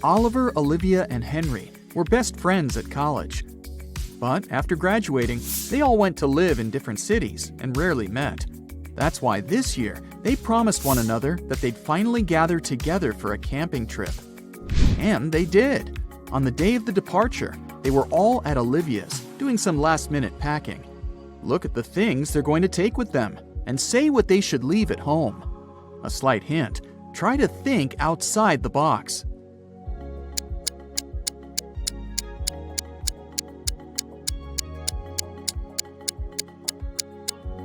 Oliver, Olivia, and Henry were best friends at college. But after graduating, they all went to live in different cities and rarely met. That's why this year, they promised one another that they'd finally gather together for a camping trip. And they did. On the day of the departure, they were all at Olivia's, doing some last-minute packing. Look at the things they're going to take with them, and say what they should leave at home. A slight hint, try to think outside the box.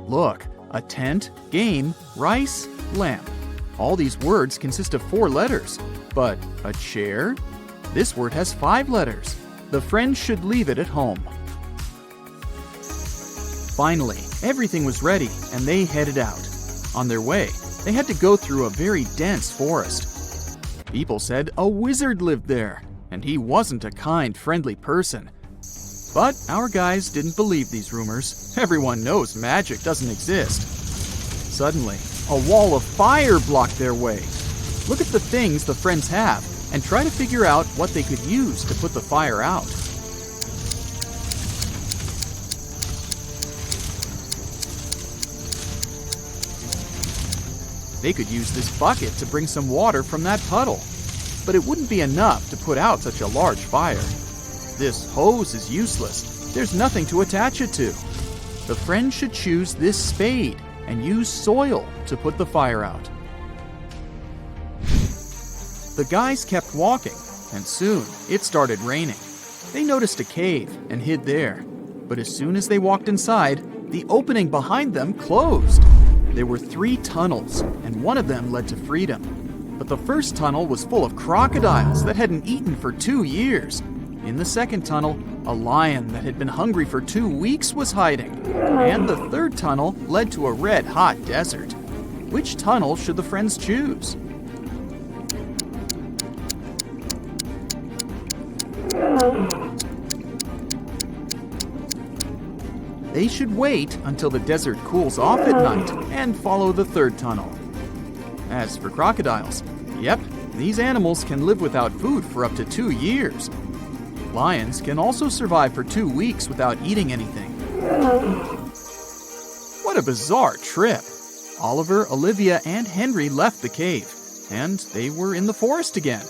Look, a tent, game, rice, lamp. All these words consist of 4 letters. But a chair? This word has 5 letters. The friends should leave it at home. Finally, everything was ready and they headed out. On their way, they had to go through a very dense forest. People said a wizard lived there, and he wasn't a kind, friendly person. But our guys didn't believe these rumors. Everyone knows magic doesn't exist. Suddenly, a wall of fire blocked their way. Look at the things the friends have and try to figure out what they could use to put the fire out. They could use this bucket to bring some water from that puddle, but it wouldn't be enough to put out such a large fire. This hose is useless. There's nothing to attach it to. The friends should choose this spade and use soil to put the fire out. The guys kept walking, and soon it started raining. They noticed a cave and hid there, but as soon as they walked inside, the opening behind them closed. There were 3 tunnels, and one of them led to freedom. But the first tunnel was full of crocodiles that hadn't eaten for 2 years. In the second tunnel, a lion that had been hungry for 2 weeks was hiding. And the third tunnel led to a red-hot desert. Which tunnel should the friends choose? They should wait until the desert cools off at night and follow the third tunnel. As for crocodiles, yep, these animals can live without food for up to 2 years. Lions can also survive for 2 weeks without eating anything. What a bizarre trip! Oliver, Olivia, and Henry left the cave, and they were in the forest again.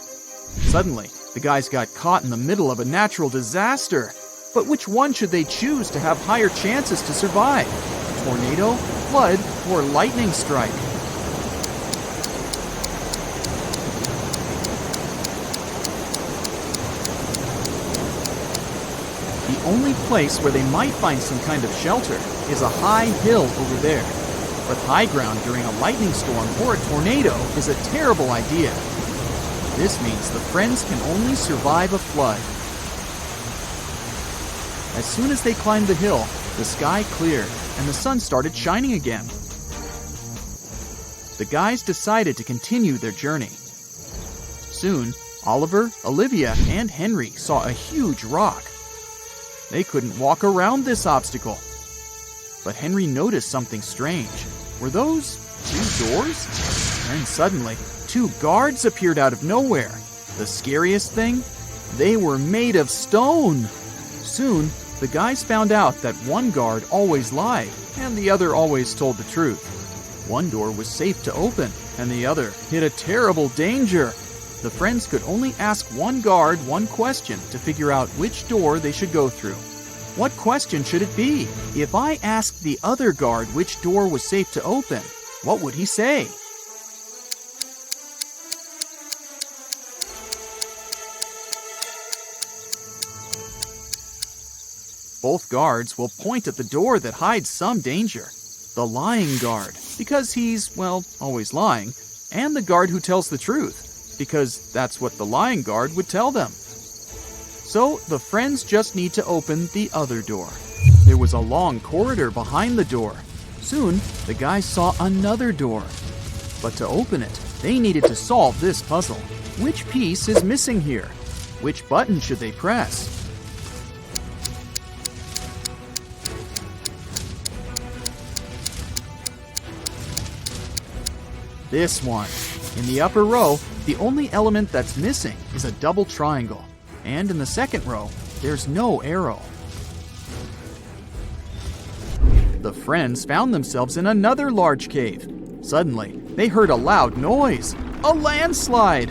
Suddenly, the guys got caught in the middle of a natural disaster. But which one should they choose to have higher chances to survive? Tornado, flood, or lightning strike? The only place where they might find some kind of shelter is a high hill over there. But high ground during a lightning storm or a tornado is a terrible idea. This means the friends can only survive a flood. As soon as they climbed the hill, the sky cleared and the sun started shining again. The guys decided to continue their journey. Soon, Oliver, Olivia, and Henry saw a huge rock. They couldn't walk around this obstacle. But Henry noticed something strange. Were those 2 doors? Then suddenly, 2 guards appeared out of nowhere. The scariest thing? They were made of stone. Soon, the guys found out that one guard always lied, and the other always told the truth. One door was safe to open, and the other hid a terrible danger. The friends could only ask one guard one question to figure out which door they should go through. What question should it be? If I asked the other guard which door was safe to open, what would he say? Both guards will point at the door that hides some danger. The lying guard, because he's, well, always lying, and the guard who tells the truth, because that's what the lying guard would tell them. So the friends just need to open the other door. There was a long corridor behind the door. Soon, the guys saw another door. But to open it, they needed to solve this puzzle. Which piece is missing here? Which button should they press? This one. In the upper row, The only element that's missing is a double triangle, and in the second row, there's no arrow. The friends found themselves in another large cave. Suddenly, they heard a loud noise. A landslide!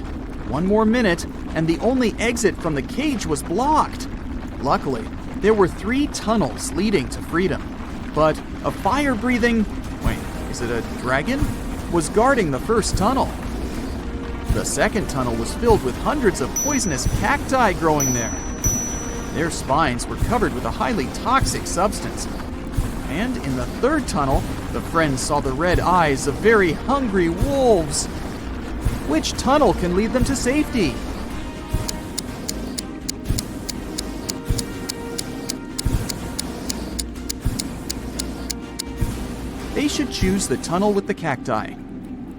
One more minute, and the only exit from the cage was blocked. Luckily, there were 3 tunnels leading to freedom. But a fire-breathing... wait, is it a dragon? Was guarding the first tunnel. The second tunnel was filled with hundreds of poisonous cacti growing there. Their spines were covered with a highly toxic substance. And in the third tunnel, the friends saw the red eyes of very hungry wolves. Which tunnel can lead them to safety? They should choose the tunnel with the cacti.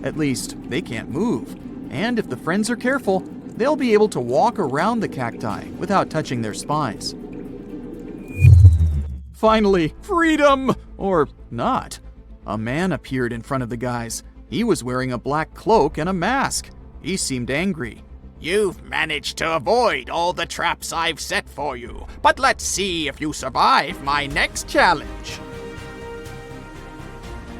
At least, they can't move. And if the friends are careful, they'll be able to walk around the cacti without touching their spines. Finally, freedom! Or not. A man appeared in front of the guys. He was wearing a black cloak and a mask. He seemed angry. You've managed to avoid all the traps I've set for you, but let's see if you survive my next challenge.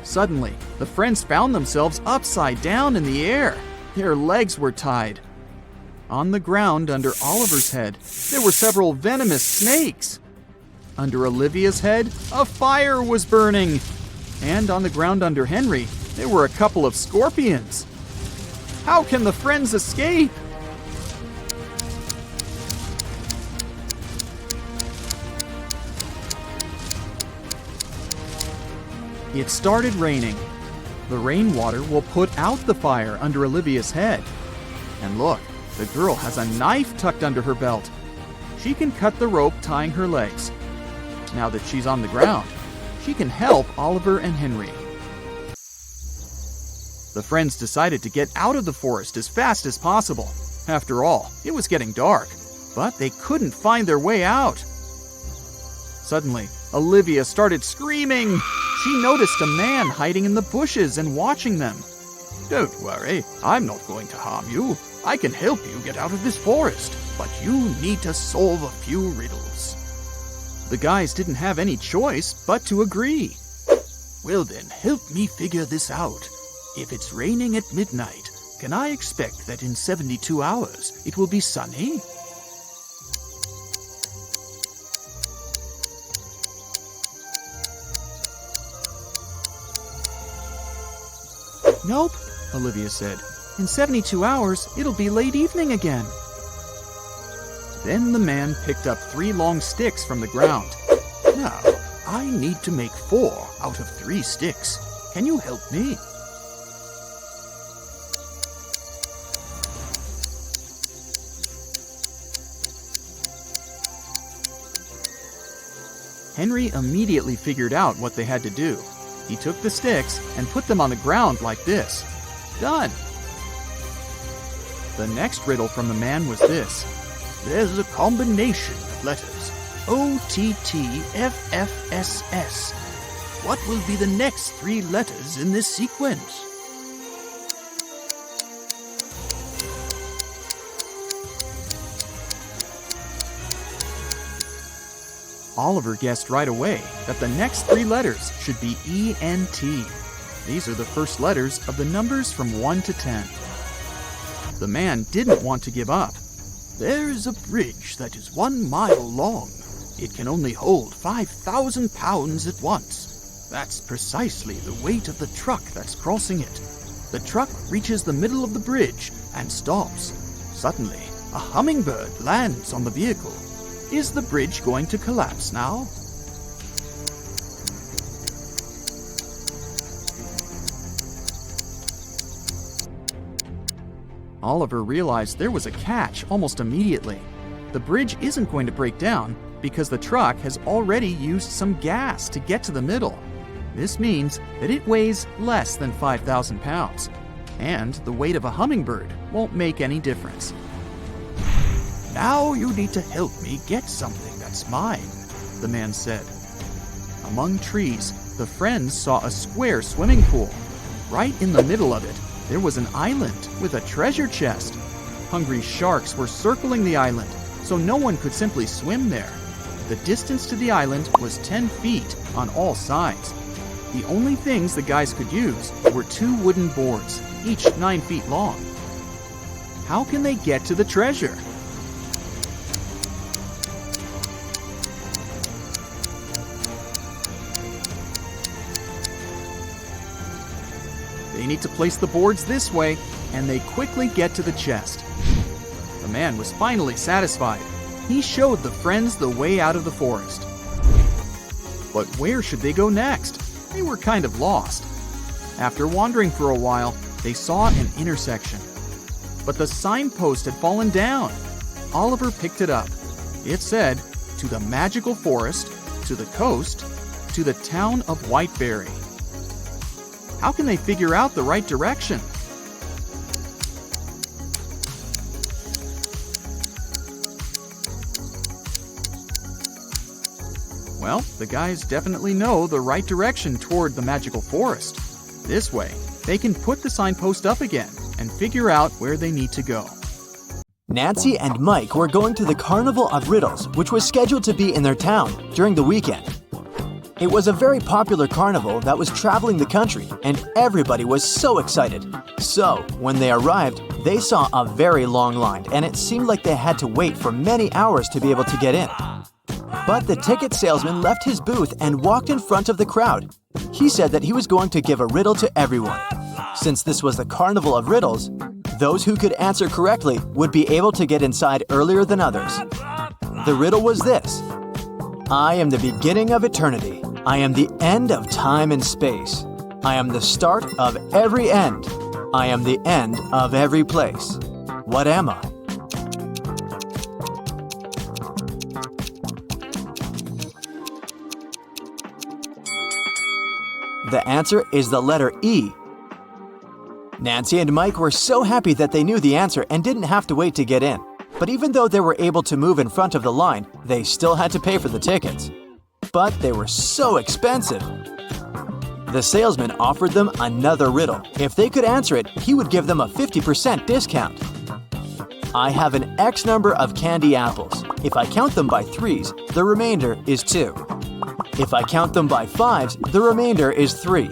Suddenly, the friends found themselves upside down in the air. Their legs were tied. On the ground under Oliver's head, there were several venomous snakes. Under Olivia's head, a fire was burning. And on the ground under Henry, there were a couple of scorpions. How can the friends escape? It started raining. The rainwater will put out the fire under Olivia's head. And look, the girl has a knife tucked under her belt. She can cut the rope tying her legs. Now that she's on the ground, she can help Oliver and Henry. The friends decided to get out of the forest as fast as possible. After all, it was getting dark, but they couldn't find their way out. Suddenly, Olivia started screaming. She noticed a man hiding in the bushes and watching them. Don't worry, I'm not going to harm you. I can help you get out of this forest, but you need to solve a few riddles. The guys didn't have any choice but to agree. Well then, help me figure this out. If it's raining at midnight, can I expect that in 72 hours it will be sunny? Nope, Olivia said. In 72 hours, it'll be late evening again. Then the man picked up 3 long sticks from the ground. Now, I need to make 4 out of 3 sticks. Can you help me? Henry immediately figured out what they had to do. He took the sticks and put them on the ground like this. Done! The next riddle from the man was this. There's a combination of letters, OTTFFSS. What will be the next 3 letters in this sequence? Oliver guessed right away that the next 3 letters should be ENT. These are the first letters of the numbers from 1 to 10. The man didn't want to give up. There is a bridge that is 1 mile long. It can only hold 5,000 pounds at once. That's precisely the weight of the truck that's crossing it. The truck reaches the middle of the bridge and stops. Suddenly, a hummingbird lands on the vehicle. Is the bridge going to collapse now? Oliver realized there was a catch almost immediately. The bridge isn't going to break down because the truck has already used some gas to get to the middle. This means that it weighs less than 5,000 pounds, and the weight of a hummingbird won't make any difference. Now you need to help me get something that's mine, the man said. Among trees, the friends saw a square swimming pool. Right in the middle of it, There was an island with a treasure chest. Hungry sharks were circling the island, so no one could simply swim there. The distance to the island was 10 feet on all sides. The only things the guys could use were 2 wooden boards, each 9 feet long. How can they get to the treasure? They need to place the boards this way, and they quickly get to the chest. The man was finally satisfied. He showed the friends the way out of the forest. But where should they go next? They were kind of lost. After wandering for a while, they saw an intersection. But the signpost had fallen down. Oliver picked it up. It said, "To the magical forest, to the coast, to the town of Whiteberry." How can they figure out the right direction? Well, the guys definitely know the right direction toward the magical forest. This way, they can put the signpost up again and figure out where they need to go. Nancy and Mike were going to the Carnival of Riddles, which was scheduled to be in their town during the weekend. It was a very popular carnival that was traveling the country, and everybody was so excited. So, when they arrived, they saw a very long line, and it seemed like they had to wait for many hours to be able to get in. But the ticket salesman left his booth and walked in front of the crowd. He said that he was going to give a riddle to everyone. Since this was the Carnival of Riddles, those who could answer correctly would be able to get inside earlier than others. The riddle was this: I am the beginning of eternity. I am the end of time and space. I am the start of every end. I am the end of every place. What am I? The answer is the letter E. Nancy and Mike were so happy that they knew the answer and didn't have to wait to get in. But even though they were able to move in front of the line, they still had to pay for the tickets. But they were so expensive. The salesman offered them another riddle. If they could answer it, he would give them a 50% discount. I have an X number of candy apples. If I count them by 3s, the remainder is 2. If I count them by 5s, the remainder is 3.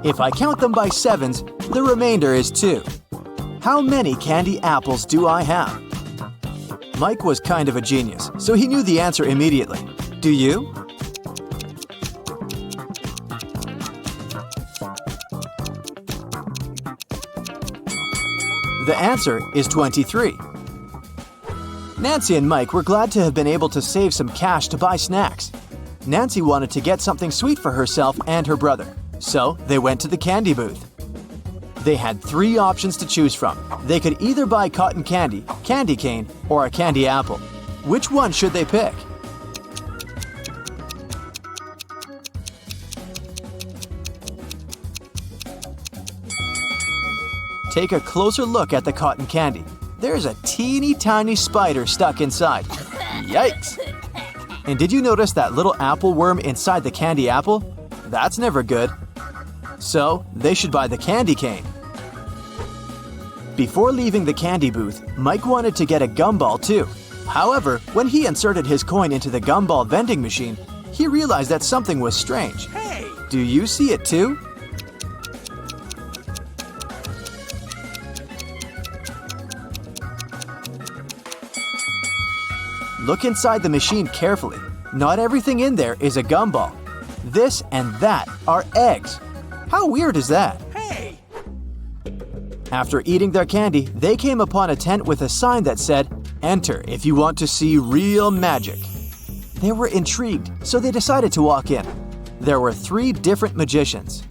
If I count them by 7s, the remainder is 2. How many candy apples do I have? Mike was kind of a genius, so he knew the answer immediately. Do you? The answer is 23. Nancy and Mike were glad to have been able to save some cash to buy snacks. Nancy wanted to get something sweet for herself and her brother, so they went to the candy booth. They had 3 options to choose from. They could either buy cotton candy, candy cane, or a candy apple. Which one should they pick? Take a closer look at the cotton candy. There's a teeny tiny spider stuck inside. Yikes! And did you notice that little apple worm inside the candy apple? That's never good. So, they should buy the candy cane. Before leaving the candy booth, Mike wanted to get a gumball too. However, when he inserted his coin into the gumball vending machine, he realized that something was strange. Hey! Do you see it too? Look inside the machine carefully. Not everything in there is a gumball. This and that are eggs. How weird is that? Hey! After eating their candy, they came upon a tent with a sign that said, "Enter if you want to see real magic." They were intrigued, so they decided to walk in. There were 3 different magicians.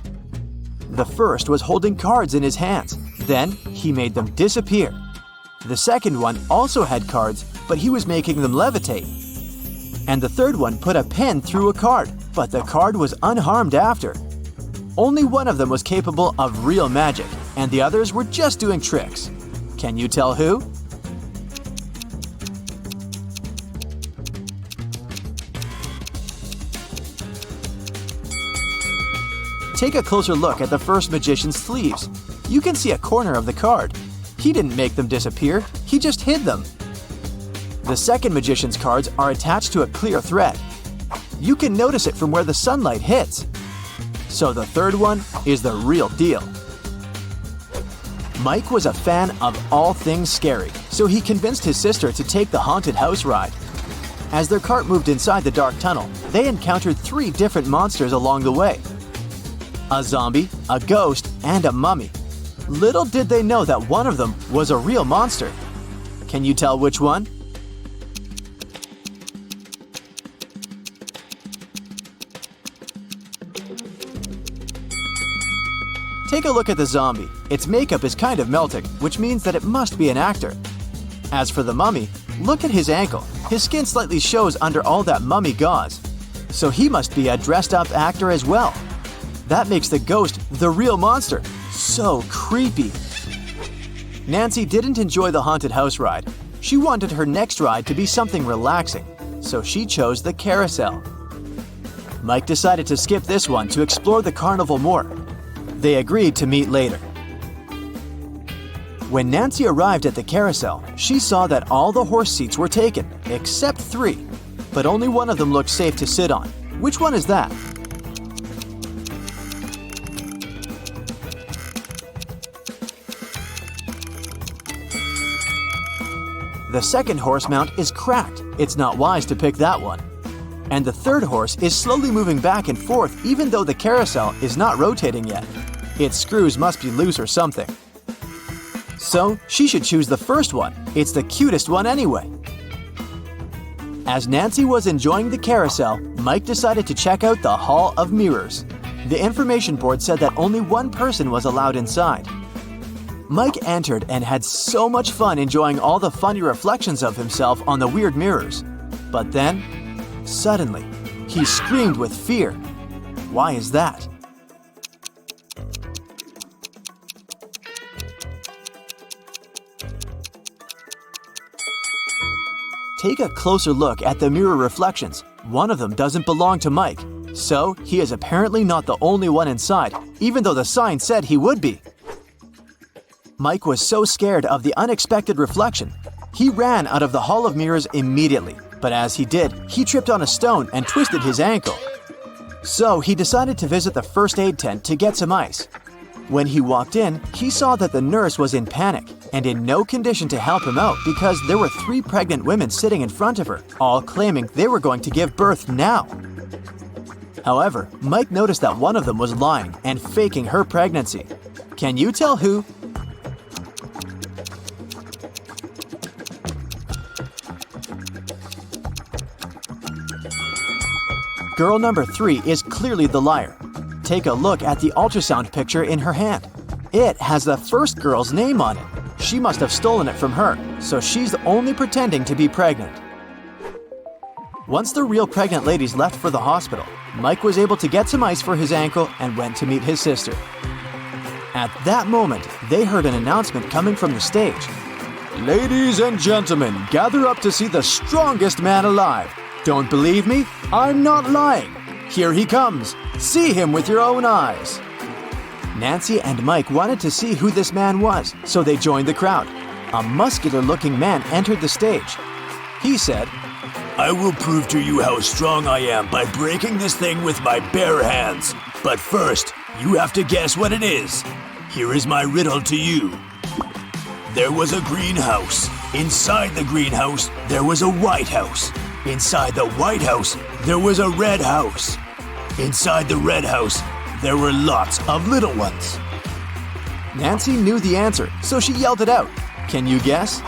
The first was holding cards in his hands. Then he made them disappear. The second one also had cards, but he was making them levitate. And the third one put a pen through a card, but the card was unharmed after. Only one of them was capable of real magic, and the others were just doing tricks. Can you tell who? Take a closer look at the first magician's sleeves. You can see a corner of the card. He didn't make them disappear, he just hid them. The second magician's cards are attached to a clear thread. You can notice it from where the sunlight hits. So the third one is the real deal. Mike was a fan of all things scary, so he convinced his sister to take the haunted house ride. As their cart moved inside the dark tunnel, they encountered 3 different monsters along the way. A zombie, a ghost, and a mummy. Little did they know that one of them was a real monster. Can you tell which one? Take a look at the zombie. Its makeup is kind of melting, which means that it must be an actor. As for the mummy, look at his ankle. His skin slightly shows under all that mummy gauze. So he must be a dressed-up actor as well. That makes the ghost the real monster. So creepy. Nancy didn't enjoy the haunted house ride. She wanted her next ride to be something relaxing, so she chose the carousel. Mike decided to skip this one to explore the carnival more. They agreed to meet later. When Nancy arrived at the carousel, she saw that all the horse seats were taken, except 3. But only one of them looked safe to sit on. Which one is that? The second horse mount is cracked. It's not wise to pick that one. And the third horse is slowly moving back and forth even though the carousel is not rotating yet. Its screws must be loose or something. So she should choose the first one. It's the cutest one anyway. As Nancy was enjoying the carousel, Mike decided to check out the Hall of Mirrors. The information board said that only one person was allowed inside. Mike entered and had so much fun enjoying all the funny reflections of himself on the weird mirrors. But then, suddenly, he screamed with fear. Why is that? Take a closer look at the mirror reflections. One of them doesn't belong to Mike, so he is apparently not the only one inside, even though the sign said he would be. Mike was so scared of the unexpected reflection. He ran out of the Hall of Mirrors immediately, but as he did, he tripped on a stone and twisted his ankle. So he decided to visit the first aid tent to get some ice. When he walked in, he saw that the nurse was in panic and in no condition to help him out because there were 3 pregnant women sitting in front of her, all claiming they were going to give birth now. However, Mike noticed that one of them was lying and faking her pregnancy. Can you tell who? Girl number 3 is clearly the liar. Take a look at the ultrasound picture in her hand. It has the first girl's name on it. She must have stolen it from her, so she's only pretending to be pregnant. Once the real pregnant ladies left for the hospital, Mike was able to get some ice for his ankle and went to meet his sister. At that moment, they heard an announcement coming from the stage. "Ladies and gentlemen, gather up to see the strongest man alive. Don't believe me? I'm not lying. Here he comes. See him with your own eyes." Nancy and Mike wanted to see who this man was, so they joined the crowd. A muscular-looking man entered the stage. He said, "I will prove to you how strong I am by breaking this thing with my bare hands. But first, you have to guess what it is. Here is my riddle to you. There was a greenhouse. Inside the greenhouse, there was a white house. Inside the white house, there was a red house. Inside the red house, there were lots of little ones." Nancy knew the answer, so she yelled it out. Can you guess?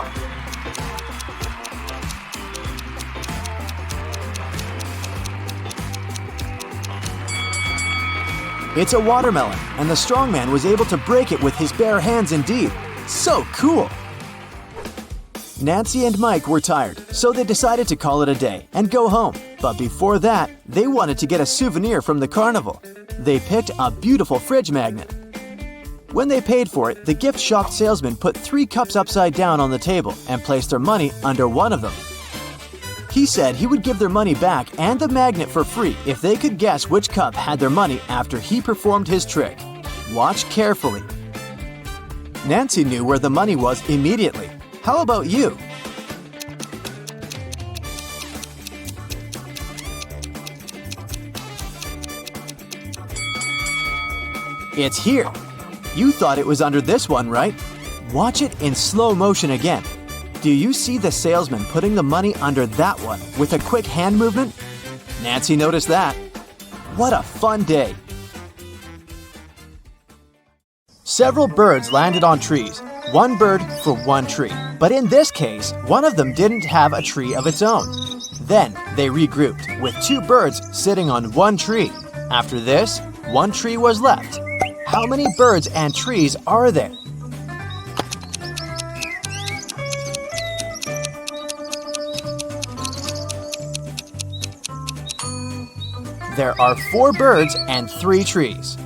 It's a watermelon, and the strongman was able to break it with his bare hands indeed. So cool! Nancy and Mike were tired, so they decided to call it a day and go home. But before that, they wanted to get a souvenir from the carnival. They picked a beautiful fridge magnet. When they paid for it, the gift shop salesman put 3 cups upside down on the table and placed their money under one of them. He said he would give their money back and the magnet for free if they could guess which cup had their money after he performed his trick. Watch carefully. Nancy knew where the money was immediately. How about you? It's here. You thought it was under this one, right? Watch it in slow motion again. Do you see the salesman putting the money under that one with a quick hand movement? Nancy noticed that. What a fun day. Several birds landed on trees. One bird for one tree. But in this case, one of them didn't have a tree of its own. Then they regrouped with two birds sitting on one tree. After this, one tree was left. How many birds and trees are there? There are 4 birds and 3 trees.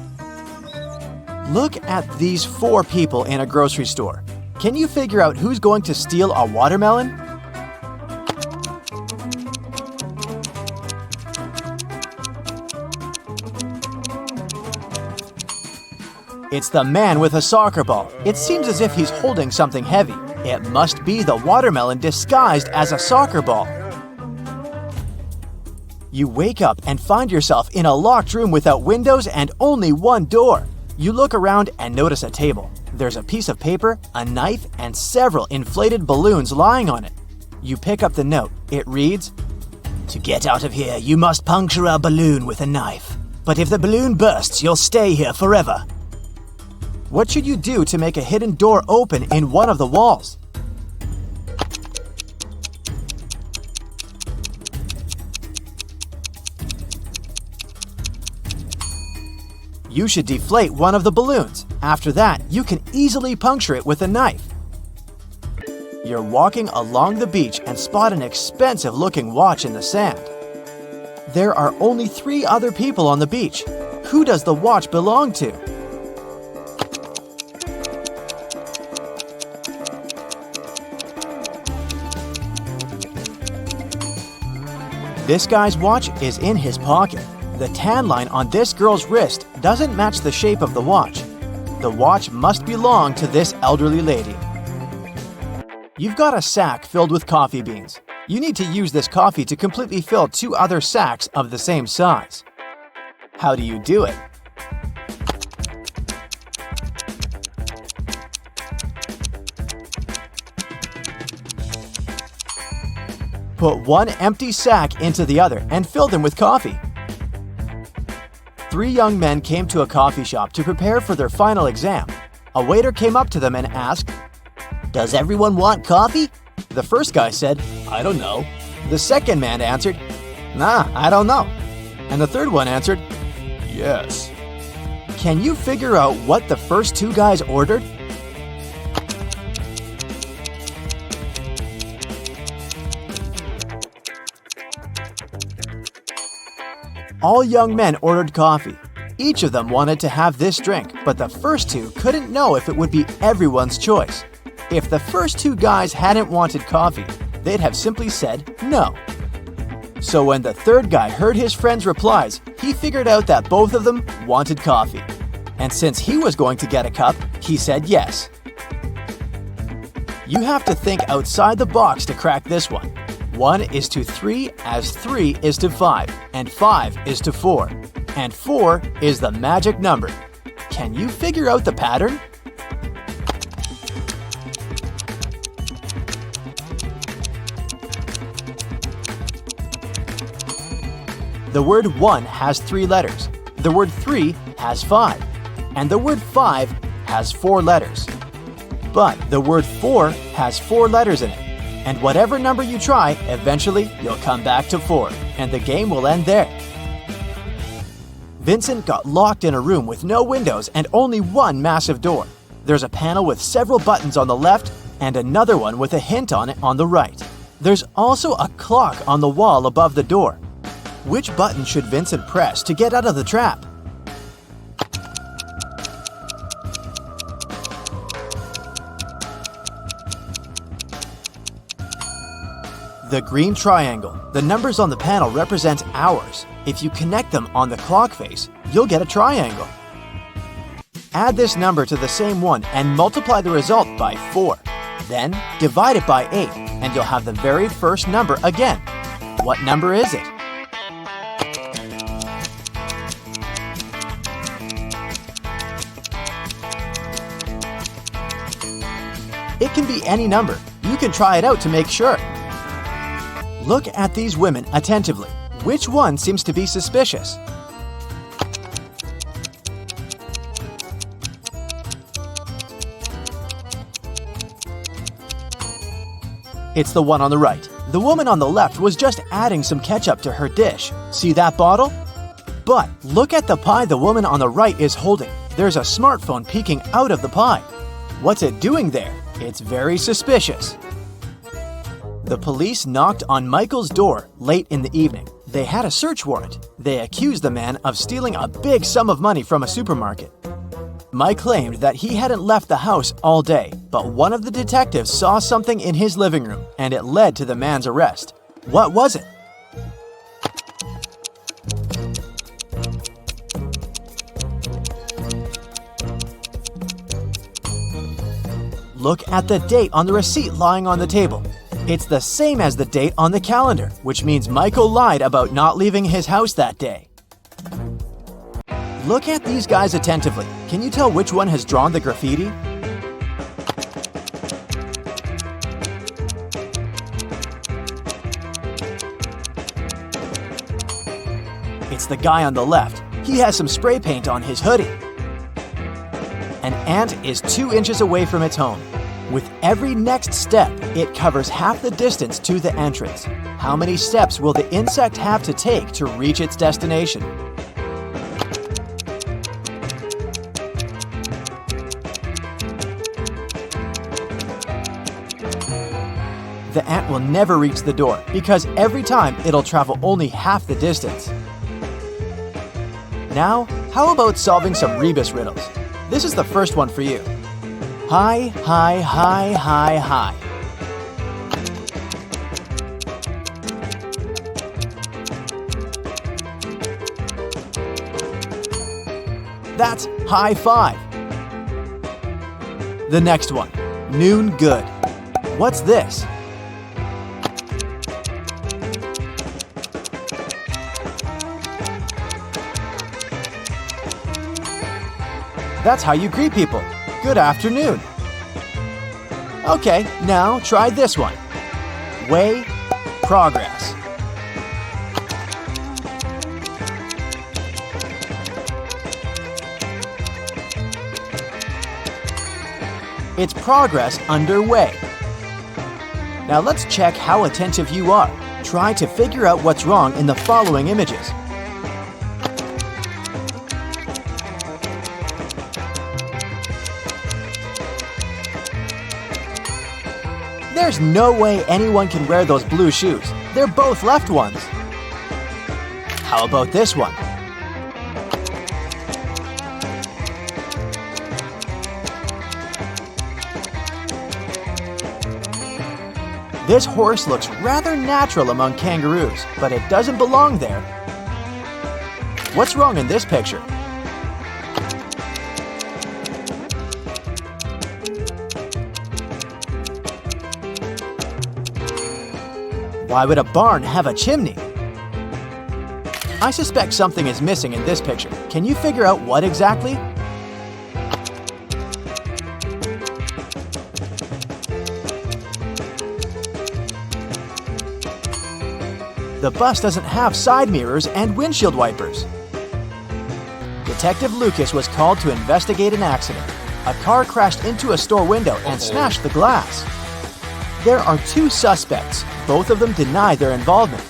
Look at these 4 people in a grocery store. Can you figure out who's going to steal a watermelon? It's the man with a soccer ball. It seems as if he's holding something heavy. It must be the watermelon disguised as a soccer ball. You wake up and find yourself in a locked room without windows and only one door. You look around and notice a table. There's a piece of paper, a knife, and several inflated balloons lying on it. You pick up the note. It reads, "To get out of here, you must puncture a balloon with a knife. But if the balloon bursts, you'll stay here forever." What should you do to make a hidden door open in one of the walls? You should deflate one of the balloons. After that, you can easily puncture it with a knife. You're walking along the beach and spot an expensive-looking watch in the sand. There are only 3 other people on the beach. Who does the watch belong to? This guy's watch is in his pocket. The tan line on this girl's wrist doesn't match the shape of the watch. The watch must belong to this elderly lady. You've got a sack filled with coffee beans. You need to use this coffee to completely fill 2 other sacks of the same size. How do you do it? Put one empty sack into the other and fill them with coffee. 3 young men came to a coffee shop to prepare for their final exam. A waiter came up to them and asked, "Does everyone want coffee?" The first guy said, "I don't know." The second man answered, "Nah, I don't know." And the third one answered, "Yes." Can you figure out what the first 2 guys ordered? All young men ordered coffee. Each of them wanted to have this drink, but the first 2 couldn't know if it would be everyone's choice. If the first 2 guys hadn't wanted coffee, they'd have simply said no. So when the third guy heard his friend's replies, he figured out that both of them wanted coffee. And since he was going to get a cup, he said yes. You have to think outside the box to crack this one. 1 is to 3 as 3 is to 5, and 5 is to 4. And 4 is the magic number. Can you figure out the pattern? The word 1 has 3 letters. The word 3 has 5. And the word 5 has 4 letters. But the word 4 has 4 letters in it. And whatever number you try, eventually you'll come back to 4, and the game will end there. Vincent got locked in a room with no windows and only one massive door. There's a panel with several buttons on the left and another one with a hint on it on the right. There's also a clock on the wall above the door. Which button should Vincent press to get out of the trap? The green triangle. The numbers on the panel represent hours. If you connect them on the clock face, you'll get a triangle. Add this number to the same one and multiply the result by 4. Then divide it by 8 and you'll have the very first number again. What number is it? It can be any number. You can try it out to make sure. Look at these women attentively. Which one seems to be suspicious? It's the one on the right. The woman on the left was just adding some ketchup to her dish. See that bottle? But look at the pie the woman on the right is holding. There's a smartphone peeking out of the pie. What's it doing there? It's very suspicious. The police knocked on Michael's door late in the evening. They had a search warrant. They accused the man of stealing a big sum of money from a supermarket. Mike claimed that he hadn't left the house all day, but one of the detectives saw something in his living room, and it led to the man's arrest. What was it? Look at the date on the receipt lying on the table. It's the same as the date on the calendar, which means Michael lied about not leaving his house that day. Look at these guys attentively. Can you tell which one has drawn the graffiti? It's the guy on the left. He has some spray paint on his hoodie. An ant is 2 inches away from its home. With every next step, it covers half the distance to the entrance. How many steps will the insect have to take to reach its destination? The ant will never reach the door because every time it'll travel only half the distance. Now, how about solving some rebus riddles? This is the first one for you. Hi, hi, hi, hi, hi. That's high five. The next one, noon good. What's this? That's how you greet people. Good afternoon. Okay, now try this one. Way, progress. It's progress underway. Now let's check how attentive you are. Try to figure out what's wrong in the following images. There's no way anyone can wear those blue shoes. They're both left ones. How about this one? This horse looks rather natural among kangaroos, but it doesn't belong there. What's wrong in this picture? Why would a barn have a chimney? I suspect something is missing in this picture. Can you figure out what exactly? The bus doesn't have side mirrors and windshield wipers. Detective Lucas was called to investigate an accident. A car crashed into a store window and smashed the glass. There are 2 suspects. Both of them deny their involvement.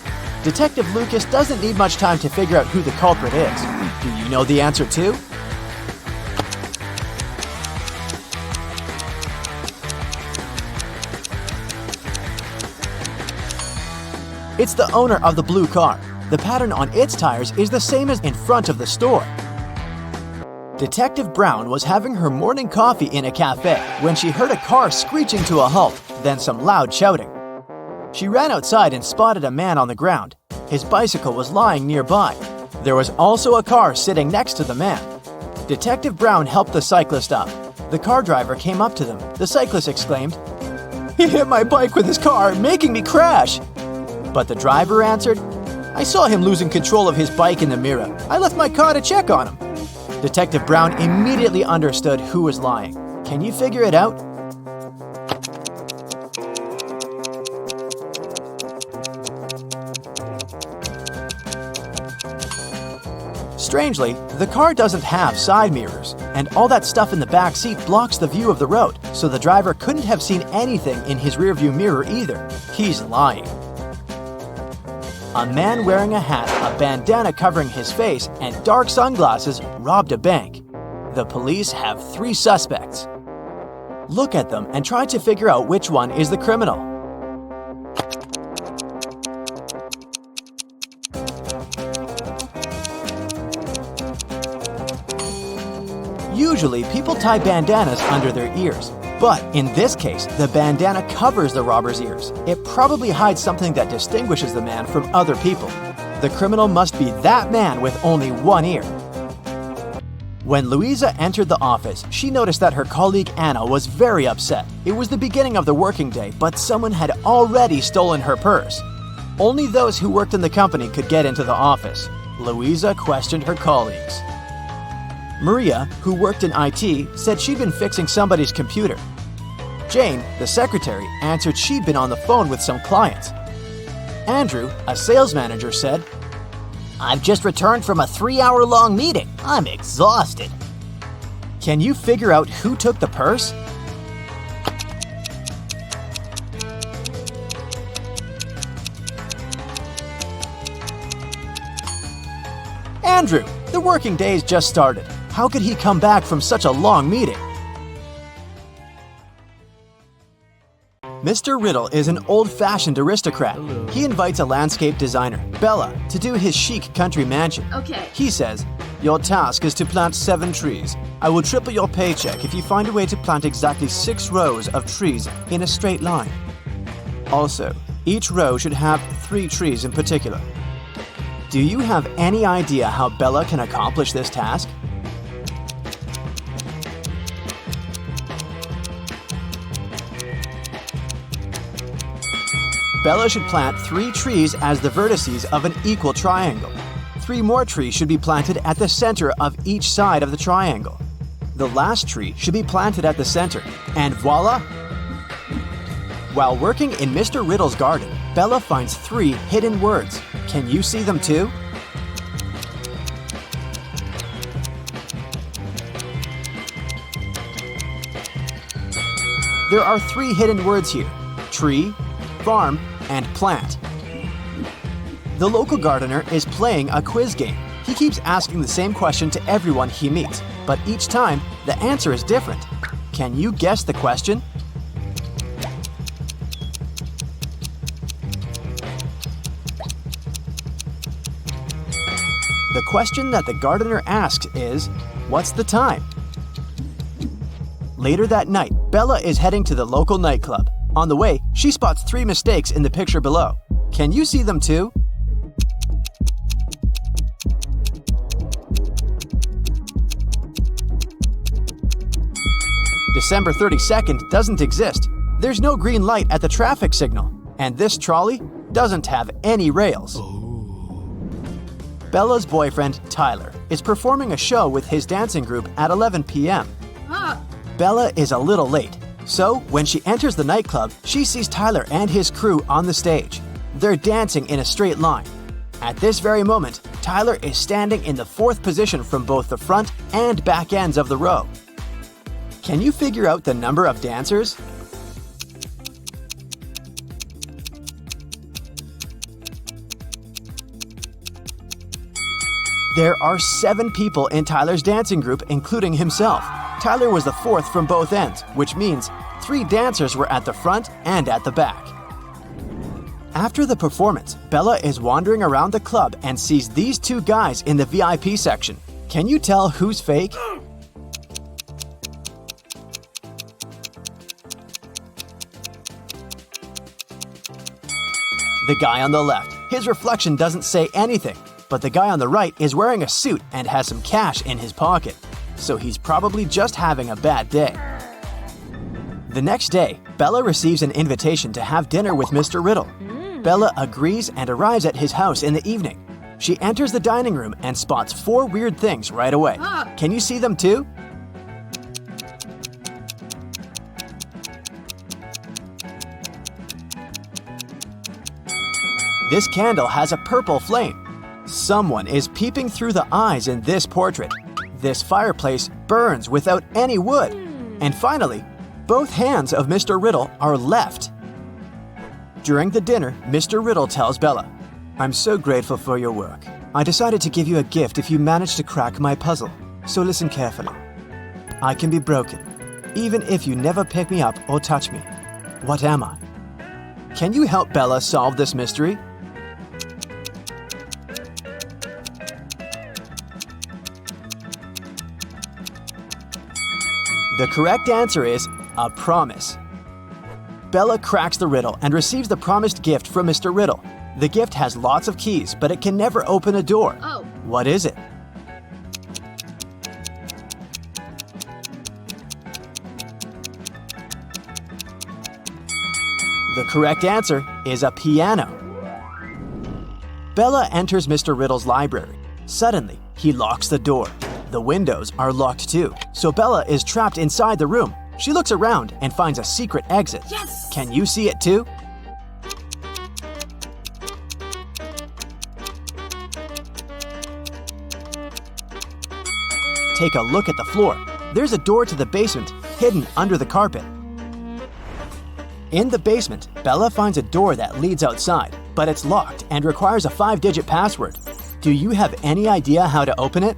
Detective Lucas doesn't need much time to figure out who the culprit is. Do you know the answer too? It's the owner of the blue car. The pattern on its tires is the same as in front of the store. Detective Brown was having her morning coffee in a cafe when she heard a car screeching to a halt, then some loud shouting. She ran outside and spotted a man on the ground. His bicycle was lying nearby. There was also a car sitting next to the man. Detective Brown helped the cyclist up. The car driver came up to them. The cyclist exclaimed, "He hit my bike with his car, making me crash." But the driver answered, "I saw him losing control of his bike in the mirror. I left my car to check on him." Detective Brown immediately understood who was lying. Can you figure it out? Strangely, the car doesn't have side mirrors, and all that stuff in the back seat blocks the view of the road, so the driver couldn't have seen anything in his rearview mirror either. He's lying. A man wearing a hat, a bandana covering his face, and dark sunglasses robbed a bank. The police have 3 suspects. Look at them and try to figure out which one is the criminal. Usually, people tie bandanas under their ears. But in this case, the bandana covers the robber's ears. It probably hides something that distinguishes the man from other people. The criminal must be that man with only one ear. When Louisa entered the office, she noticed that her colleague Anna was very upset. It was the beginning of the working day, but someone had already stolen her purse. Only those who worked in the company could get into the office. Louisa questioned her colleagues. Maria, who worked in IT, said she'd been fixing somebody's computer. Jane, the secretary, answered she'd been on the phone with some clients. Andrew, a sales manager, said, "I've just returned from a 3-hour-long meeting. I'm exhausted." Can you figure out who took the purse? Andrew, the working day's just started. How could he come back from such a long meeting? Mr. Riddle is an old-fashioned aristocrat. He invites a landscape designer, Bella, to do his chic country mansion. Okay. He says, "Your task is to plant 7 trees. I will triple your paycheck if you find a way to plant exactly 6 rows of trees in a straight line. Also, each row should have 3 trees in particular." Do you have any idea how Bella can accomplish this task? Bella should plant 3 trees as the vertices of an equal triangle. 3 more trees should be planted at the center of each side of the triangle. The last tree should be planted at the center, and voila! While working in Mr. Riddle's garden, Bella finds 3 hidden words. Can you see them too? There are 3 hidden words here: tree, farm, and plant. The local gardener is playing a quiz game. He keeps asking the same question to everyone he meets, but each time the answer is different. Can you guess the question? The question that the gardener asks is, "What's the time?" Later that night, Bella is heading to the local nightclub. On the way, she spots 3 mistakes in the picture below. Can you see them too? December 32nd doesn't exist. There's no green light at the traffic signal. And this trolley doesn't have any rails. Bella's boyfriend, Tyler, is performing a show with his dancing group at 11 p.m. Bella is a little late. So, when she enters the nightclub, she sees Tyler and his crew on the stage. They're dancing in a straight line. At this very moment, Tyler is standing in the 4th position from both the front and back ends of the row. Can you figure out the number of dancers? There are 7 people in Tyler's dancing group, including himself. Tyler was the 4th from both ends, which means 3 dancers were at the front and at the back. After the performance, Bella is wandering around the club and sees these 2 guys in the VIP section. Can you tell who's fake? The guy on the left. His reflection doesn't say anything, but the guy on the right is wearing a suit and has some cash in his pocket. so he's probably just having a bad day. The next day, Bella receives an invitation to have dinner with Mr. Riddle. Bella agrees and arrives at his house in the evening. She enters the dining room and spots 4 weird things right away. Can you see them too? This candle has a purple flame. Someone is peeping through the eyes in this portrait. This fireplace burns without any wood. And finally, both hands of Mr. Riddle are left. During the dinner, Mr. Riddle tells Bella, "I'm so grateful for your work. I decided to give you a gift if you manage to crack my puzzle. So listen carefully. I can be broken, even if you never pick me up or touch me. What am I? Can you help Bella solve this mystery?" The correct answer is a promise. Bella cracks the riddle and receives the promised gift from Mr. Riddle. The gift has lots of keys, but it can never open a door. What is it? The correct answer is a piano. Bella enters Mr. Riddle's library. Suddenly, he locks the door. The windows are locked too, so Bella is trapped inside the room. She looks around and finds a secret exit. Yes! Can you see it too? Take a look at the floor. There's a door to the basement hidden under the carpet. In the basement, Bella finds a door that leads outside, but it's locked and requires a 5-digit password. Do you have any idea how to open it?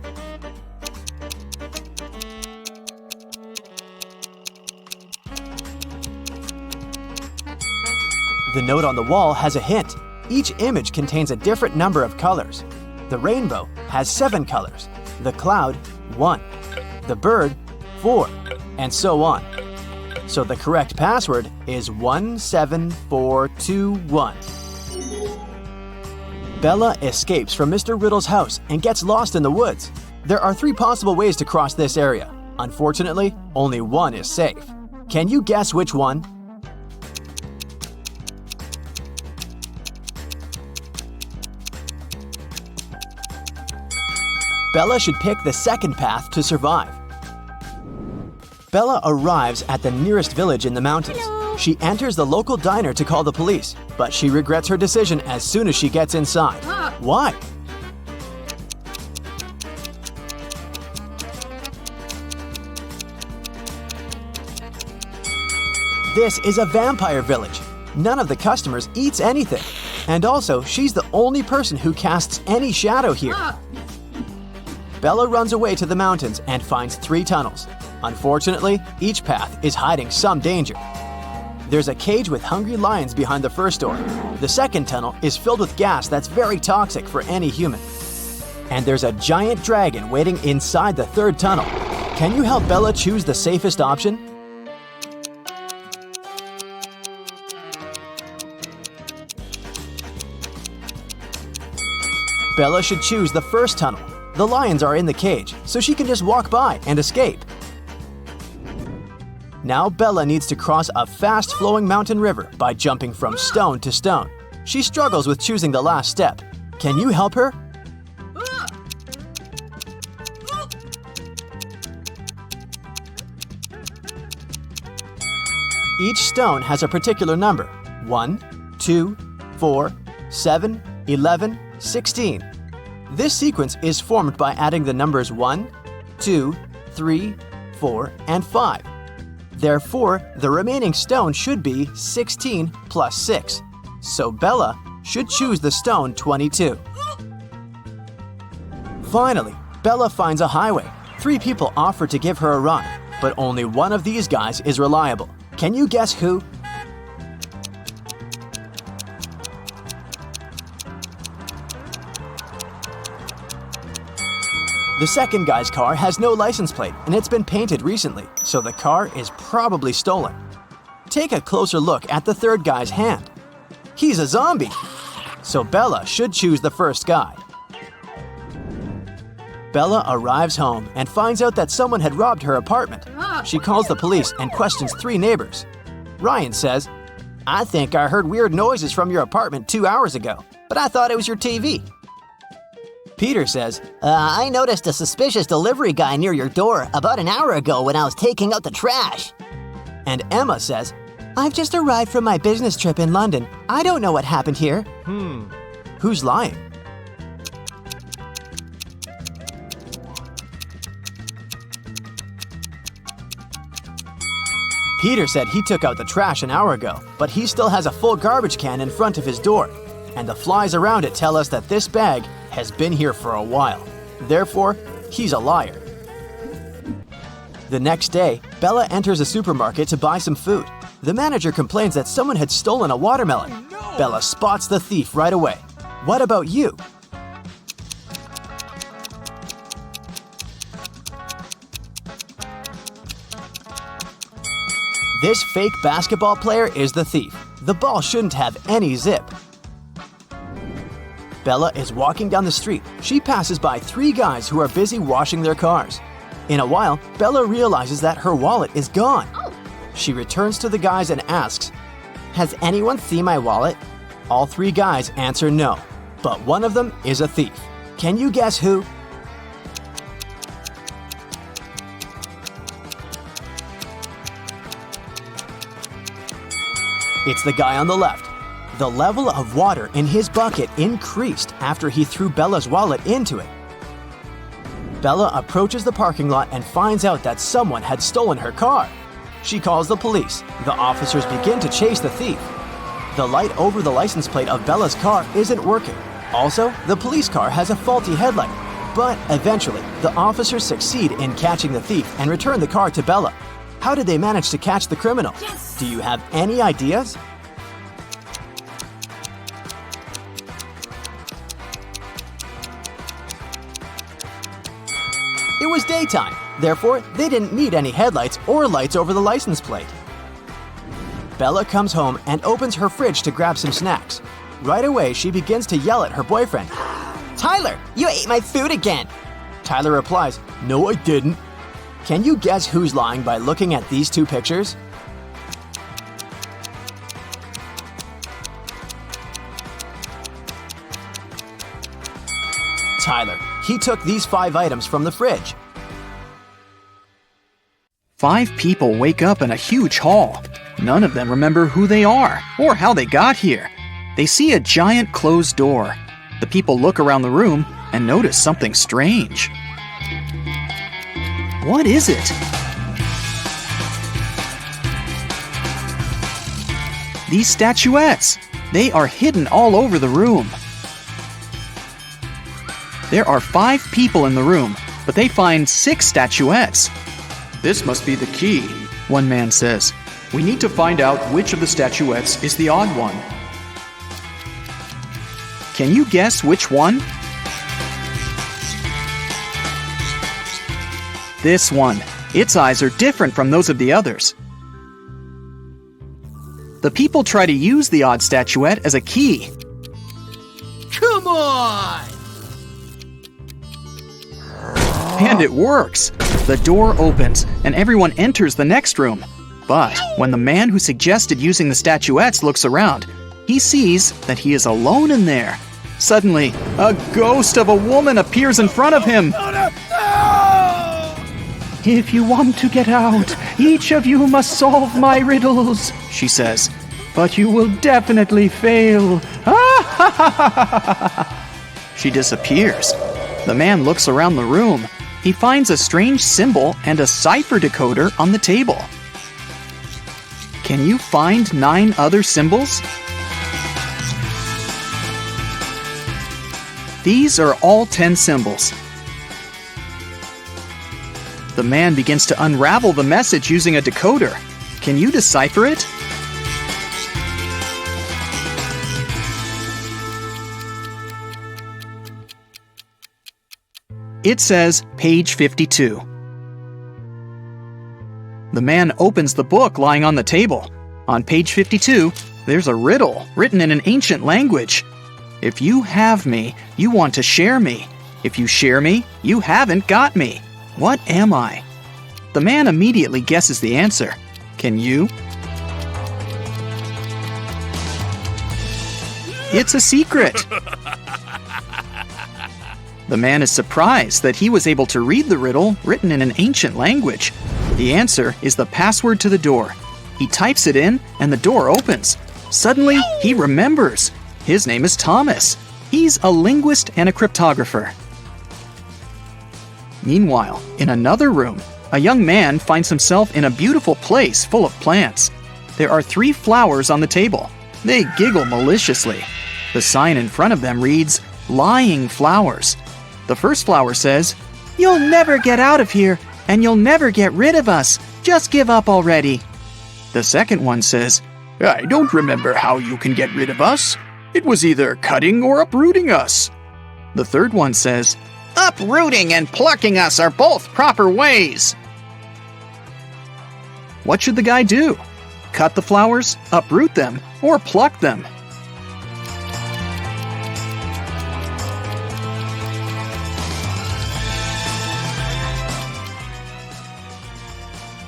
The note on the wall has a hint. Each image contains a different number of colors. The rainbow has 7 colors, the cloud 1, the bird 4, and so on. So the correct password is 17421. Bella escapes from Mr. Riddle's house and gets lost in the woods. There are 3 possible ways to cross this area. Unfortunately, only one is safe. Can you guess which one? Bella should pick the second path to survive. Bella arrives at the nearest village in the mountains. She enters the local diner to call the police, but she regrets her decision as soon as she gets inside. Why? This is a vampire village. None of the customers eats anything. And also, she's the only person who casts any shadow here. Bella runs away to the mountains and finds 3 tunnels. Unfortunately, each path is hiding some danger. There's a cage with hungry lions behind the first door. The second tunnel is filled with gas that's very toxic for any human. And there's a giant dragon waiting inside the third tunnel. Can you help Bella choose the safest option? Bella should choose the first tunnel. The lions are in the cage, so she can just walk by and escape. Now Bella needs to cross a fast-flowing mountain river by jumping from stone to stone. She struggles with choosing the last step. Can you help her? Each stone has a particular number: 1, 2, 4, 7, 11, 16. This sequence is formed by adding the numbers 1, 2, 3, 4, and 5. Therefore, the remaining stone should be 16 plus 6. So Bella should choose the stone 22. Finally, Bella finds a highway. 3 people offer to give her a ride, but only one of these guys is reliable. Can you guess who? The second guy's car has no license plate and it's been painted recently, so the car is probably stolen. Take a closer look at the third guy's hand. He's a zombie, so Bella should choose the first guy. Bella arrives home and finds out that someone had robbed her apartment. She calls the police and questions 3 neighbors. Ryan says, "I think I heard weird noises from your apartment 2 hours ago, but I thought it was your TV." Peter says, I noticed a suspicious delivery guy near your door about an hour ago when I was taking out the trash. and Emma says, "I've just arrived from my business trip in London. I don't know what happened here." Who's lying? Peter said he took out the trash an hour ago, but he still has a full garbage can in front of his door. And the flies around it tell us that this bag has been here for a while. Therefore, he's a liar. The next day, Bella enters a supermarket to buy some food. The manager complains that someone had stolen a watermelon. Bella spots the thief right away. What about you? This fake basketball player is the thief. The ball shouldn't have any zip. Bella is walking down the street. She passes by 3 guys who are busy washing their cars. In a while, Bella realizes that her wallet is gone. She returns to the guys and asks, "Has anyone seen my wallet?" All 3 guys answer no, but one of them is a thief. Can you guess who? It's the guy on the left. The level of water in his bucket increased after he threw Bella's wallet into it. Bella approaches the parking lot and finds out that someone had stolen her car. She calls the police. The officers begin to chase the thief. The light over the license plate of Bella's car isn't working. Also, the police car has a faulty headlight. But eventually, the officers succeed in catching the thief and return the car to Bella. How did they manage to catch the criminal? Yes! Do you have any ideas? It was daytime, therefore they didn't need any headlights or lights over the license plate. Bella comes home and opens her fridge to grab some snacks. Right away, she begins to yell at her boyfriend. "Tyler, you ate my food again!" Tyler replies, "No, I didn't." Can you guess who's lying by looking at these 2 pictures? Tyler. He took these 5 items from the fridge. 5 people wake up in a huge hall. None of them remember who they are or how they got here. They see a giant closed door. The people look around the room and notice something strange. What is it? These statuettes. They are hidden all over the room. There are 5 people in the room, but they find 6 statuettes. This must be the key, One man says. We need to find out which of the statuettes is the odd one. Can you guess which one? This one. Its eyes are different from those of the others. The people try to use the odd statuette as a key. Come on! And it works. The door opens and everyone enters the next room. But when the man who suggested using the statuettes looks around, he sees that he is alone in there. Suddenly, a ghost of a woman appears in front of him. "If you want to get out, each of you must solve my riddles," she says. "But you will definitely fail." She disappears. The man looks around the room. He finds a strange symbol and a cipher decoder on the table. Can you find 9 other symbols? These are all 10 symbols. The man begins to unravel the message using a decoder. Can you decipher it? It says page 52. The man opens the book lying on the table. On page 52, there's a riddle written in an ancient language. If you have me, you want to share me. If you share me, you haven't got me. What am I? The man immediately guesses the answer. Can you? It's a secret. The man is surprised that he was able to read the riddle written in an ancient language. The answer is the password to the door. He types it in and the door opens. Suddenly, he remembers. His name is Thomas. He's a linguist and a cryptographer. Meanwhile, in another room, a young man finds himself in a beautiful place full of plants. There are 3 flowers on the table. They giggle maliciously. The sign in front of them reads, "Lying Flowers." The first flower says, "You'll never get out of here, and you'll never get rid of us. Just give up already." The second one says, I don't remember how you can get rid of us. It was either cutting or uprooting us. The third one says, Uprooting and plucking us are both proper ways. what should the guy do? Cut the flowers, uproot them, or pluck them?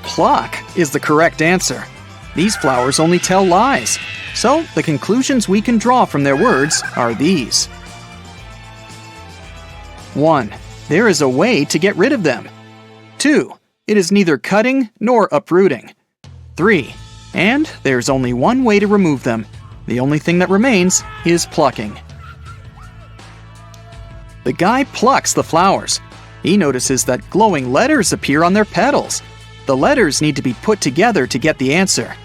Pluck is the correct answer. These flowers only tell lies. So, the conclusions we can draw from their words are these. 1. There is a way to get rid of them. 2. It is neither cutting nor uprooting. 3. And there's only one way to remove them. The only thing that remains is plucking. The guy plucks the flowers. He notices that glowing letters appear on their petals. The letters need to be put together to get the answer.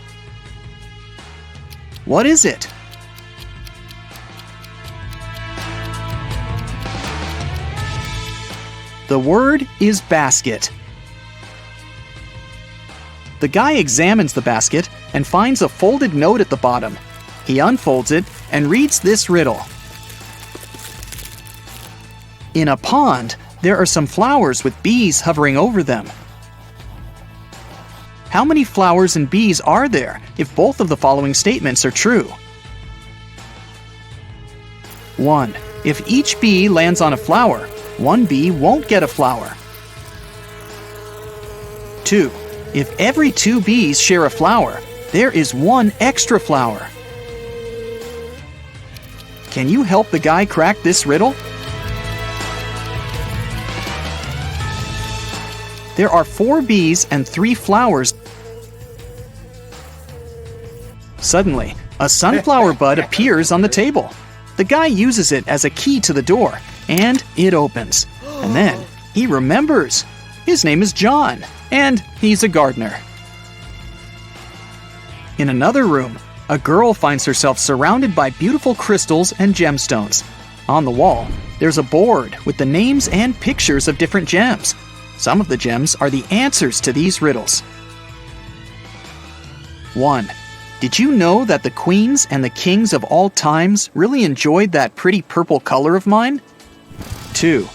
What is it? The word is basket. The guy examines the basket and finds a folded note at the bottom. He unfolds it and reads this riddle. In a pond, there are some flowers with bees hovering over them. How many flowers and bees are there if both of the following statements are true? 1. If each bee lands on a flower, one bee won't get a flower. 2. If every 2 bees share a flower, there is 1 extra flower. Can you help the guy crack this riddle? There are 4 bees and 3 flowers. Suddenly, a sunflower bud appears on the table. The guy uses it as a key to the door, and it opens. And then he remembers. His name is John, and he's a gardener. In another room, a girl finds herself surrounded by beautiful crystals and gemstones. On the wall, there's a board with the names and pictures of different gems. Some of the gems are the answers to these riddles. 1. Did you know that the queens and the kings of all times really enjoyed that pretty purple color of mine? 2.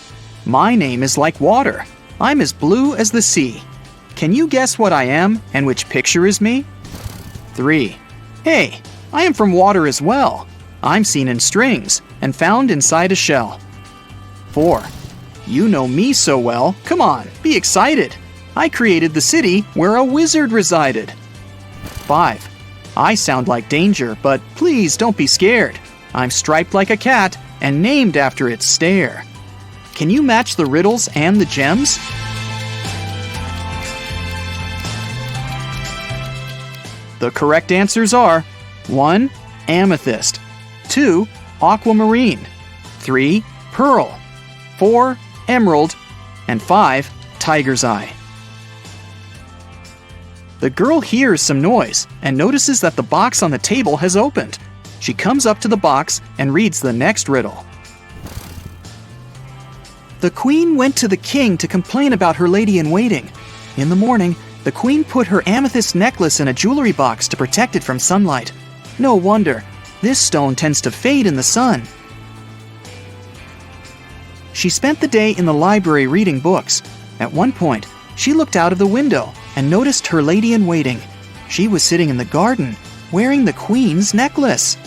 My name is like water. I'm as blue as the sea. Can you guess what I am and which picture is me? 3. Hey, I am from water as well. I'm seen in strings and found inside a shell. 4. You know me so well. Come on, be excited. I created the city where a wizard resided. 5. I sound like danger, but please don't be scared. I'm striped like a cat and named after its stare. Can you match the riddles and the gems? The correct answers are 1. Amethyst, 2. Aquamarine, 3. Pearl, 4. Emerald, and 5. Tiger's eye. The girl hears some noise and notices that the box on the table has opened. She comes up to the box and reads the next riddle. The queen went to the king to complain about her lady-in-waiting. In the morning, the queen put her amethyst necklace in a jewelry box to protect it from sunlight. No wonder, this stone tends to fade in the sun. She spent the day in the library reading books. At one point, she looked out of the window and noticed her lady-in-waiting. She was sitting in the garden, wearing the queen's necklace.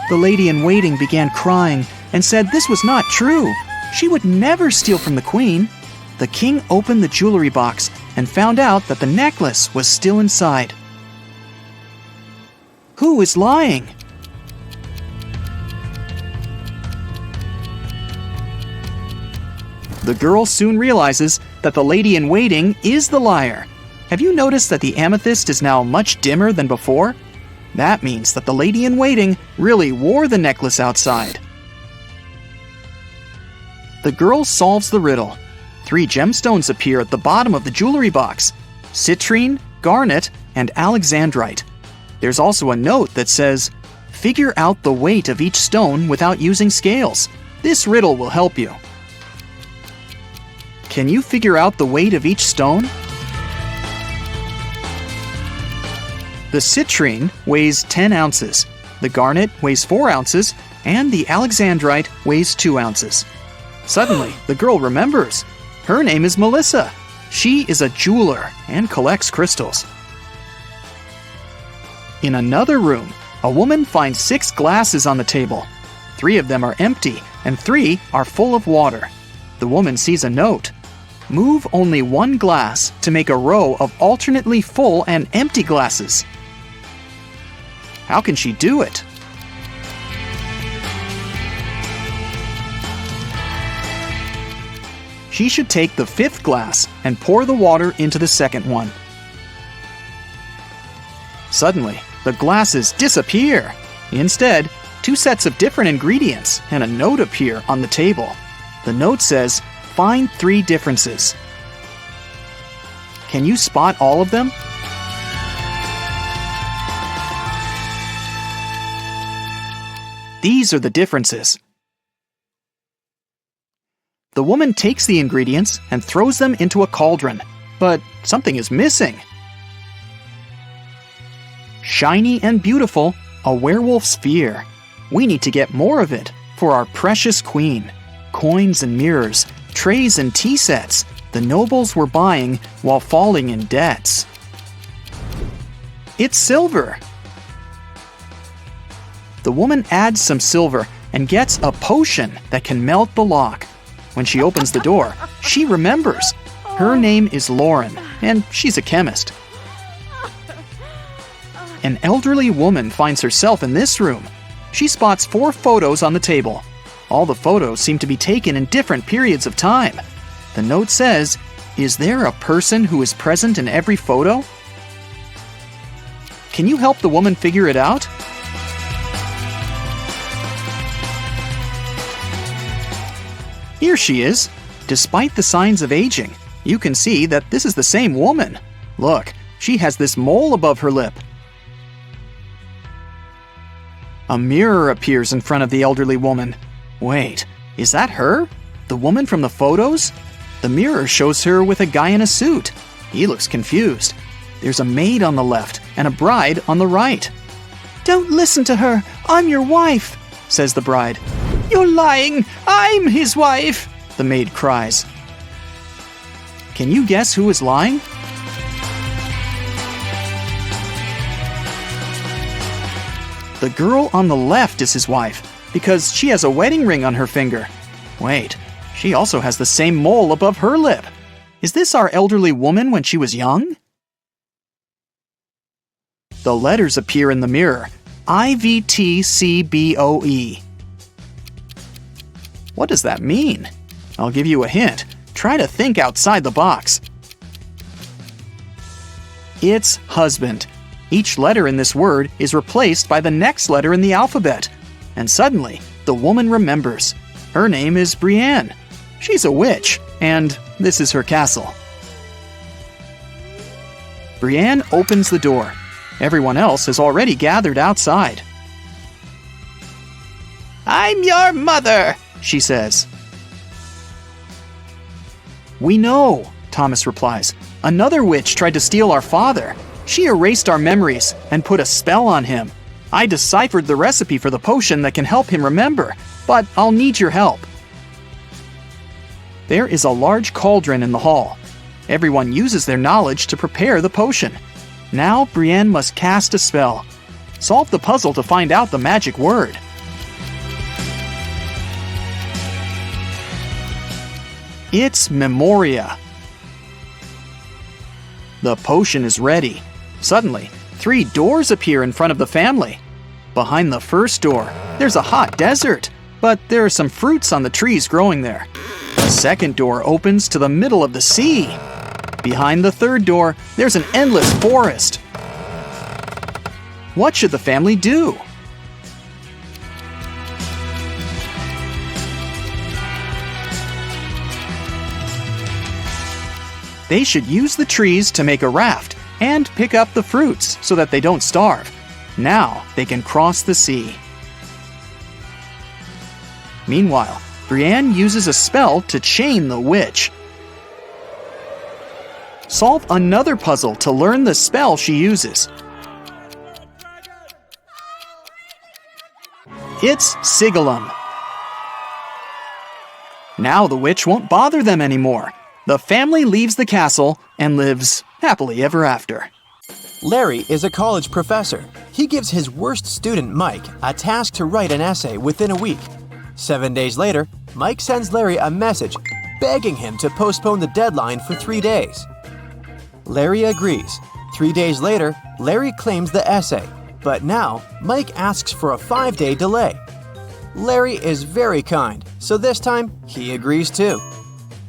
The lady-in-waiting began crying, and said this was not true. She would never steal from the queen. The king opened the jewelry box and found out that the necklace was still inside. Who is lying? The girl soon realizes that the lady in waiting is the liar. Have you noticed that the amethyst is now much dimmer than before? That means that the lady in waiting really wore the necklace outside. The girl solves the riddle. 3 gemstones appear at the bottom of the jewelry box: citrine, garnet, and alexandrite. There's also a note that says, "Figure out the weight of each stone without using scales. This riddle will help you." Can you figure out the weight of each stone? The citrine weighs 10 ounces, the garnet weighs 4 ounces, and the alexandrite weighs 2 ounces. Suddenly, the girl remembers. Her name is Melissa. She is a jeweler and collects crystals. In another room, a woman finds 6 glasses on the table. 3 of them are empty, and 3 are full of water. The woman sees a note. Move only 1 glass to make a row of alternately full and empty glasses. How can she do it? She should take the 5th glass and pour the water into the second one. Suddenly, the glasses disappear. Instead, 2 sets of different ingredients and a note appear on the table. The note says, "Find 3 differences." Can you spot all of them? These are the differences. The woman takes the ingredients and throws them into a cauldron, but something is missing. Shiny and beautiful, a werewolf's fear. We need to get more of it for our precious queen. Coins and mirrors, trays and tea sets, the nobles were buying while falling in debts. It's silver. The woman adds some silver and gets a potion that can melt the lock. When she opens the door, she remembers. Her name is Lauren, and she's a chemist. An elderly woman finds herself in this room. She spots 4 photos on the table. All the photos seem to be taken in different periods of time. The note says, "Is there a person who is present in every photo?" Can you help the woman figure it out? Here she is. Despite the signs of aging, you can see that this is the same woman. Look, she has this mole above her lip. A mirror appears in front of the elderly woman. Wait, is that her? The woman from the photos? The mirror shows her with a guy in a suit. He looks confused. There's a maid on the left and a bride on the right. "Don't listen to her. I'm your wife," says the bride. "You're lying. I'm his wife," the maid cries. Can you guess who is lying? The girl on the left is his wife because she has a wedding ring on her finger. Wait, she also has the same mole above her lip. Is this our elderly woman when she was young? The letters appear in the mirror. IVTCBOE. What does that mean? I'll give you a hint. Try to think outside the box. It's husband. Each letter in this word is replaced by the next letter in the alphabet. And suddenly, the woman remembers. Her name is Brienne. She's a witch, and this is her castle. Brienne opens the door. Everyone else has already gathered outside. "I'm your mother," she says. "We know," Thomas replies. "Another witch tried to steal our father. She erased our memories and put a spell on him. I deciphered the recipe for the potion that can help him remember, but I'll need your help." There is a large cauldron in the hall. Everyone uses their knowledge to prepare the potion. Now Brienne must cast a spell. Solve the puzzle to find out the magic word. It's Memoria. The potion is ready. Suddenly, 3 doors appear in front of the family. Behind the first door, there's a hot desert, but there are some fruits on the trees growing there. The second door opens to the middle of the sea. Behind the third door, there's an endless forest. What should the family do? They should use the trees to make a raft and pick up the fruits so that they don't starve. Now they can cross the sea. Meanwhile, Brienne uses a spell to chain the witch. Solve another puzzle to learn the spell she uses. It's Sigillum. Now the witch won't bother them anymore. The family leaves the castle and lives happily ever after. Larry is a college professor. He gives his worst student, Mike, a task to write an essay within a week. 7 days later, Mike sends Larry a message begging him to postpone the deadline for 3 days. Larry agrees. 3 days later, Larry claims the essay, but now Mike asks for a 5-day delay. Larry is very kind, so this time he agrees too.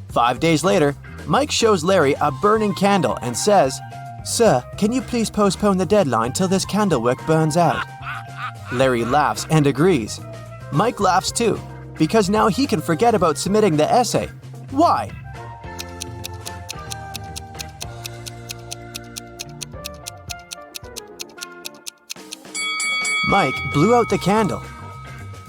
5 days later, Mike shows Larry a burning candle and says, "Sir, can you please postpone the deadline till this candle wick burns out?" Larry laughs and agrees. Mike laughs too, because now he can forget about submitting the essay. Why? Mike blew out the candle.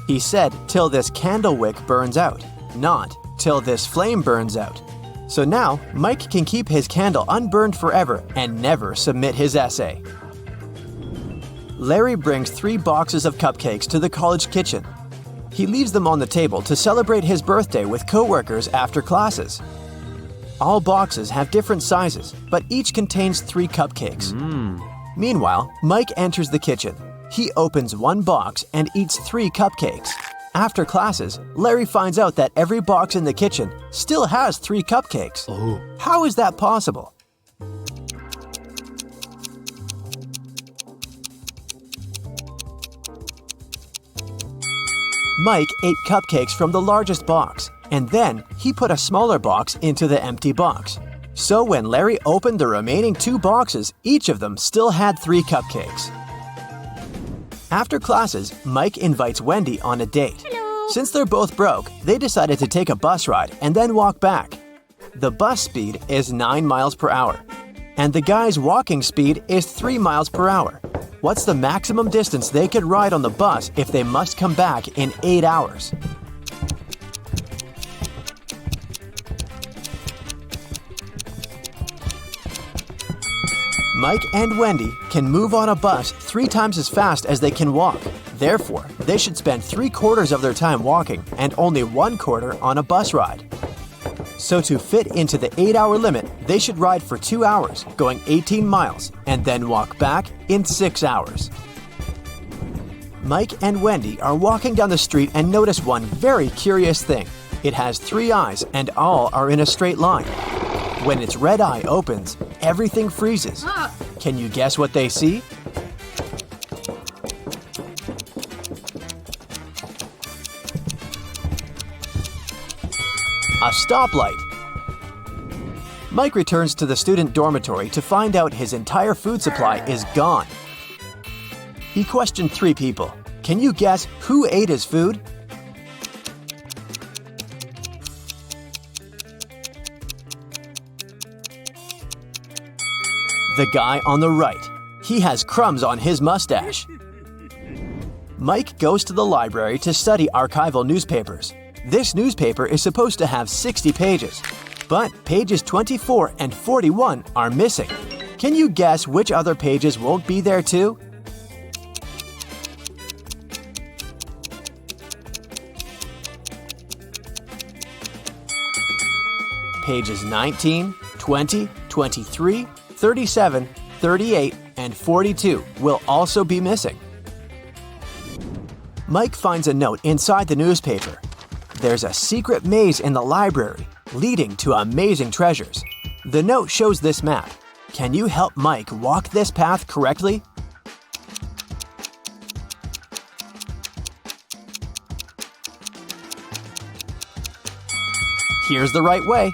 He said, "Till this candle wick burns out," not "till this flame burns out." So now, Mike can keep his candle unburned forever and never submit his essay. Larry brings 3 boxes of cupcakes to the college kitchen. He leaves them on the table to celebrate his birthday with coworkers after classes. All boxes have different sizes, but each contains 3 cupcakes. Meanwhile, Mike enters the kitchen. He opens one box and eats 3 cupcakes. After classes, Larry finds out that every box in the kitchen still has 3 cupcakes. How is that possible? Mike ate cupcakes from the largest box, and then he put a smaller box into the empty box. So when Larry opened the remaining 2 boxes, each of them still had 3 cupcakes. After classes, Mike invites Wendy on a date. Since they're both broke, they decided to take a bus ride and then walk back. The bus speed is 9 miles per hour, and the guy's walking speed is 3 miles per hour. What's the maximum distance they could ride on the bus if they must come back in 8 hours? Mike and Wendy can move on a bus 3 times as fast as they can walk. Therefore, they should spend 3/4 of their time walking and only 1/4 on a bus ride. So to fit into the 8-hour limit, they should ride for 2 hours, going 18 miles, and then walk back in 6 hours. Mike and Wendy are walking down the street and notice one very curious thing. It has 3 eyes and all are in a straight line. When its red eye opens, everything freezes. Can you guess what they see? A stoplight. Mike returns to the student dormitory to find out his entire food supply is gone. He questioned 3 people. Can you guess who ate his food? The guy on the right. He has crumbs on his mustache. Mike goes to the library to study archival newspapers. This newspaper is supposed to have 60 pages, but pages 24 and 41 are missing. Can you guess which other pages won't be there too? Pages 19, 20, 23, 37, 38, and 42 will also be missing. Mike finds a note inside the newspaper. There's a secret maze in the library. leading to amazing treasures. The note shows this map. Can you help Mike walk this path correctly? Here's the right way.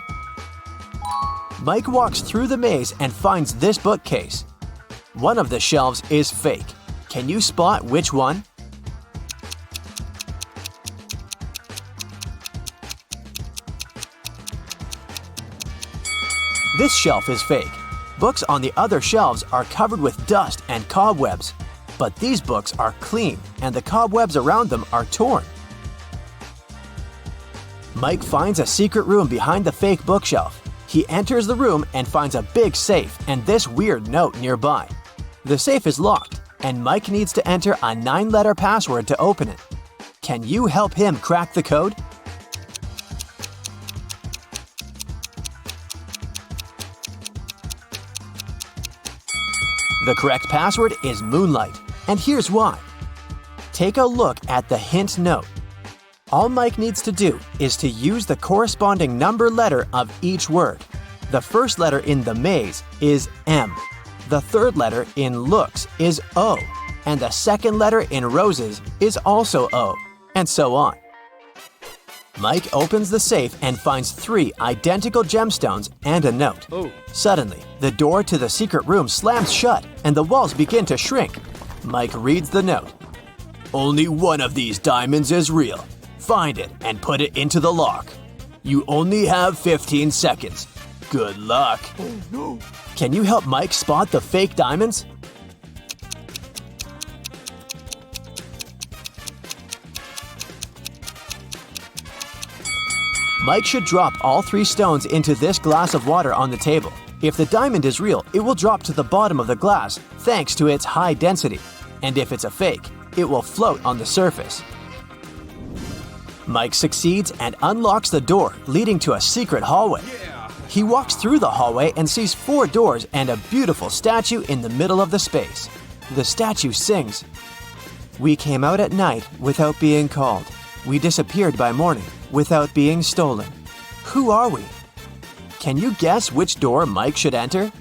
Mike walks through the maze and finds this bookcase. One of the shelves is fake. Can you spot which one? This shelf is fake. Books on the other shelves are covered with dust and cobwebs. But these books are clean and the cobwebs around them are torn. Mike finds a secret room behind the fake bookshelf. He enters the room and finds a big safe and this weird note nearby. The safe is locked, and Mike needs to enter a 9-letter password to open it. Can you help him crack the code? The correct password is Moonlight, and here's why. Take a look at the hint note. All Mike needs to do is to use the corresponding number letter of each word. The first letter in the maze is M. The third letter in looks is O. And the second letter in roses is also O. And so on. Mike opens the safe and finds 3 identical gemstones and a note. Suddenly, the door to the secret room slams shut and the walls begin to shrink. Mike reads the note. Only one of these diamonds is real. Find it and put it into the lock. You only have 15 seconds. Good luck. Oh no. Can you help Mike spot the fake diamonds? Mike should drop all 3 stones into this glass of water on the table. If the diamond is real, it will drop to the bottom of the glass thanks to its high density. And if it's a fake, it will float on the surface. Mike succeeds and unlocks the door, leading to a secret hallway. He walks through the hallway and sees 4 doors and a beautiful statue in the middle of the space. The statue sings, "We came out at night without being called. We disappeared by morning without being stolen. Who are we?" Can you guess which door Mike should enter?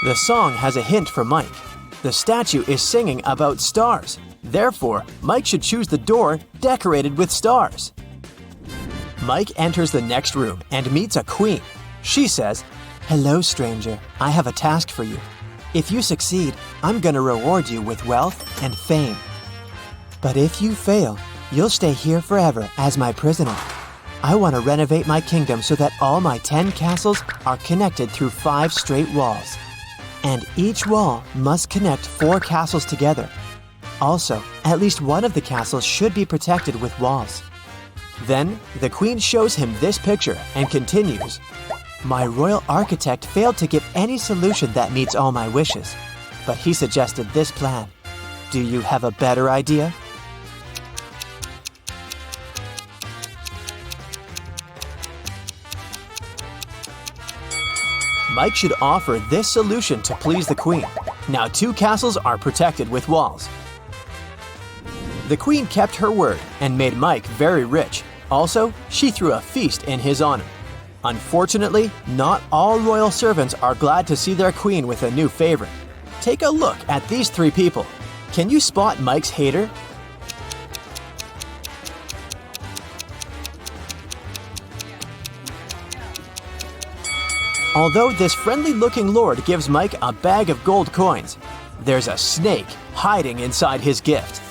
The song has a hint for Mike. The statue is singing about stars. Therefore, Mike should choose the door decorated with stars. Mike enters the next room and meets a queen. She says, "Hello, stranger. I have a task for you. If you succeed, I'm gonna reward you with wealth and fame. But if you fail, you'll stay here forever as my prisoner. I want to renovate my kingdom so that all my 10 castles are connected through 5 straight walls. And each wall must connect 4 castles together. Also, at least one of the castles should be protected with walls." Then, the queen shows him this picture and continues, "My royal architect failed to give any solution that meets all my wishes, but he suggested this plan. Do you have a better idea?" Mike should offer this solution to please the queen. Now 2 castles are protected with walls. The queen kept her word and made Mike very rich. Also, she threw a feast in his honor. Unfortunately, not all royal servants are glad to see their queen with a new favorite. Take a look at these 3 people. Can you spot Mike's hater? Although this friendly-looking lord gives Mike a bag of gold coins, there's a snake hiding inside his gift.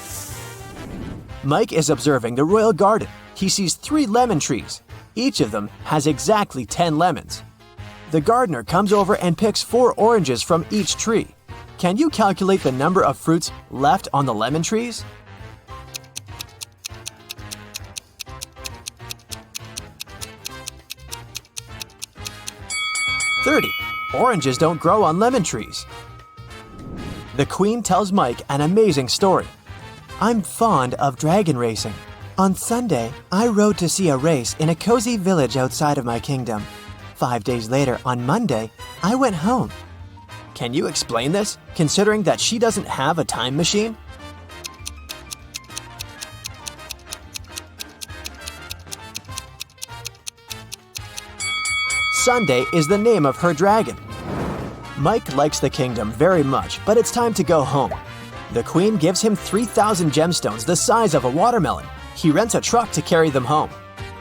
Mike is observing the royal garden. He sees 3 lemon trees. Each of them has exactly 10 lemons. The gardener comes over and picks 4 oranges from each tree. Can you calculate the number of fruits left on the lemon trees? Oranges don't grow on lemon trees. The queen tells Mike an amazing story. "I'm fond of dragon racing. On Sunday, I rode to see a race in a cozy village outside of my kingdom. 5 days later, on Monday, I went home." Can you explain this, considering that she doesn't have a time machine? Sunday is the name of her dragon. Mike likes the kingdom very much, but it's time to go home. The queen gives him 3,000 gemstones the size of a watermelon. He rents a truck to carry them home.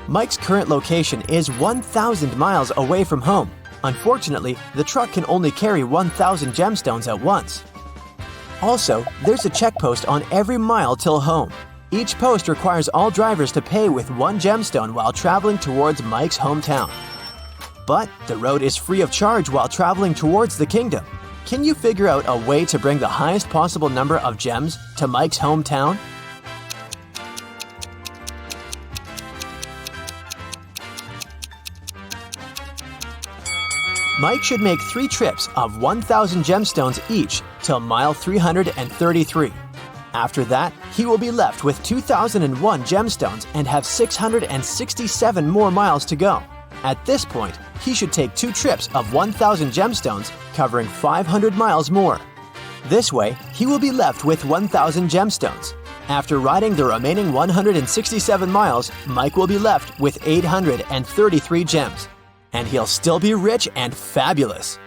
Mike's current location is 1,000 miles away from home. Unfortunately, the truck can only carry 1,000 gemstones at once. Also, there's a check post on every mile till home. Each post requires all drivers to pay with 1 gemstone while traveling towards Mike's hometown. But the road is free of charge while traveling towards the kingdom. Can you figure out a way to bring the highest possible number of gems to Mike's hometown? Mike should make 3 trips of 1,000 gemstones each till mile 333. After that, he will be left with 2,001 gemstones and have 667 more miles to go. At this point, he should take 2 trips of 1,000 gemstones, covering 500 miles more. This way, he will be left with 1,000 gemstones. After riding the remaining 167 miles, Mike will be left with 833 gems. And he'll still be rich and fabulous.